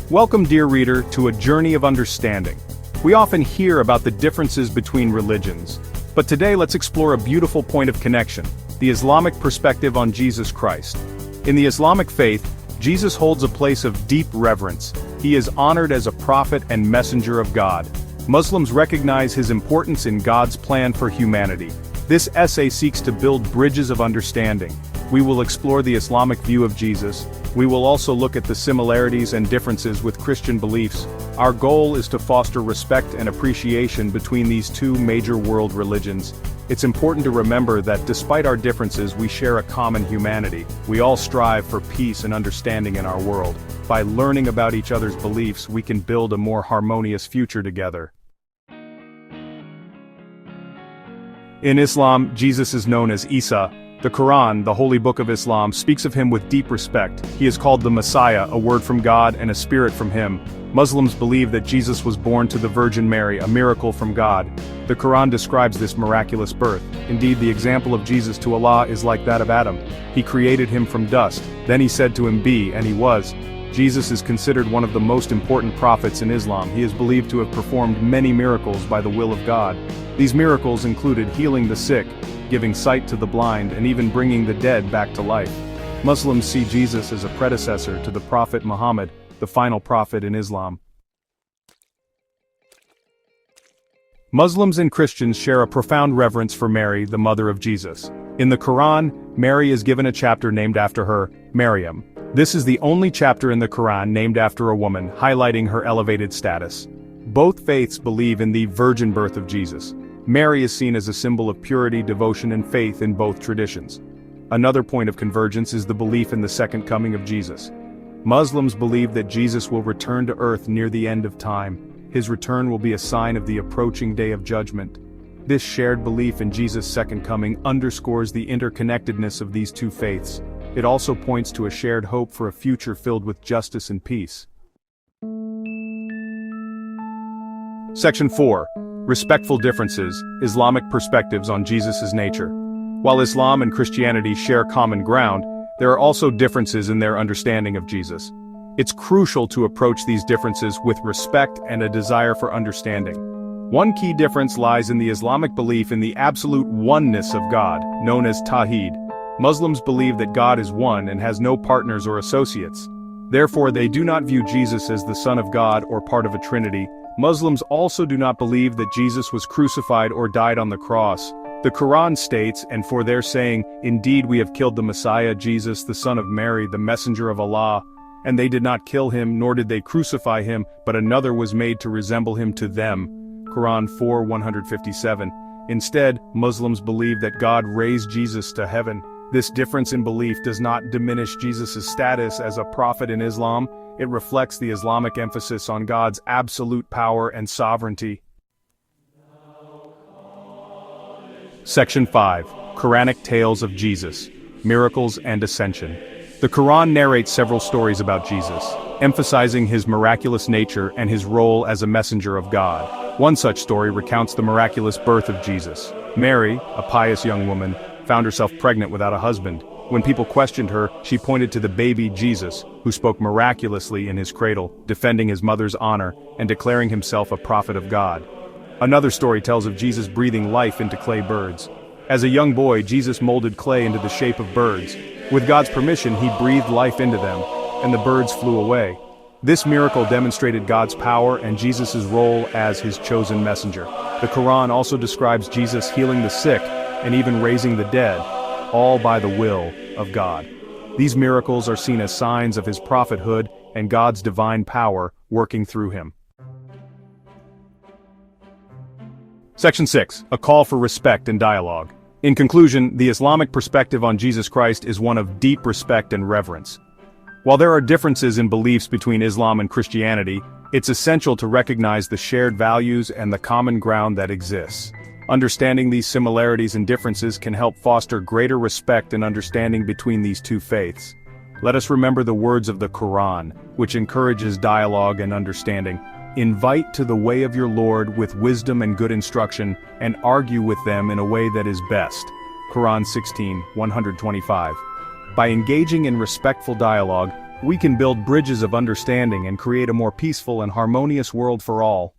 Welcome, dear reader, to a journey of understanding. We often hear about the differences between religions, but today let's explore a beautiful point of connection, the Islamic perspective on Jesus Christ. In the Islamic faith, Jesus holds a place of deep reverence. He is honored as a prophet and messenger of God. Muslims recognize his importance in God's plan for humanity. This essay seeks to build bridges of understanding. We will explore the Islamic view of Jesus. We will also look at the similarities and differences with Christian beliefs. Our goal is to foster respect and appreciation between these two major world religions. It's important to remember that despite our differences, we share a common humanity. We all strive for peace and understanding in our world. By learning about each other's beliefs, we can build a more harmonious future together. In Islam, Jesus is known as Isa. The Quran, the holy book of Islam, speaks of him with deep respect. He is called the Messiah, a word from God and a spirit from him. Muslims believe that Jesus was born to the Virgin Mary, a miracle from God. The Quran describes this miraculous birth. Indeed, the example of Jesus to Allah is like that of Adam. He created him from dust, then he said to him, "Be," and he was. Jesus is considered one of the most important prophets in Islam. He is believed to have performed many miracles by the will of God. These miracles included healing the sick, giving sight to the blind, and even bringing the dead back to life. Muslims see Jesus as a predecessor to the Prophet Muhammad, the final prophet in Islam. Muslims and Christians share a profound reverence for Mary, the mother of Jesus. In the Quran, Mary is given a chapter named after her, Maryam. This is the only chapter in the Quran named after a woman, highlighting her elevated status. Both faiths believe in the virgin birth of Jesus. Mary is seen as a symbol of purity, devotion, and faith in both traditions. Another point of convergence is the belief in the second coming of Jesus. Muslims believe that Jesus will return to earth near the end of time. His return will be a sign of the approaching day of judgment. This shared belief in Jesus' second coming underscores the interconnectedness of these two faiths. It also points to a shared hope for a future filled with justice and peace. Section 4. Respectful differences, Islamic perspectives on Jesus' nature. While Islam and Christianity share common ground, there are also differences in their understanding of Jesus. It's crucial to approach these differences with respect and a desire for understanding. One key difference lies in the Islamic belief in the absolute oneness of God, known as Tawhid. Muslims believe that God is one and has no partners or associates. Therefore, they do not view Jesus as the Son of God or part of a Trinity. Muslims also do not believe that Jesus was crucified or died on the cross. The Quran states, and for their saying, "Indeed we have killed the Messiah, Jesus, the son of Mary, the messenger of Allah. And they did not kill him, nor did they crucify him, but another was made to resemble him to them." Quran 4:157. Instead, Muslims believe that God raised Jesus to heaven. This difference in belief does not diminish Jesus' status as a prophet in Islam. It reflects the Islamic emphasis on God's absolute power and sovereignty. Section 5. Quranic Tales of Jesus, Miracles and Ascension. The Quran narrates several stories about Jesus, emphasizing his miraculous nature and his role as a messenger of God. One such story recounts the miraculous birth of Jesus. Mary, a pious young woman, found herself pregnant without a husband. When people questioned her, she pointed to the baby Jesus, who spoke miraculously in his cradle, defending his mother's honor and declaring himself a prophet of God. Another story tells of Jesus breathing life into clay birds. As a young boy, Jesus molded clay into the shape of birds. With God's permission, he breathed life into them, and the birds flew away. This miracle demonstrated God's power and Jesus' role as his chosen messenger. The Quran also describes Jesus healing the sick and even raising the dead, all by the will of God. These miracles are seen as signs of his prophethood and God's divine power working through him. Section 6. A call for respect and dialogue. In conclusion, the Islamic perspective on Jesus Christ is one of deep respect and reverence. While there are differences in beliefs between Islam and Christianity, it's essential to recognize the shared values and the common ground that exists. Understanding these similarities and differences can help foster greater respect and understanding between these two faiths. Let us remember the words of the Quran, which encourages dialogue and understanding. Invite to the way of your Lord with wisdom and good instruction, and argue with them in a way that is best. Quran 16:125. By engaging in respectful dialogue, we can build bridges of understanding and create a more peaceful and harmonious world for all.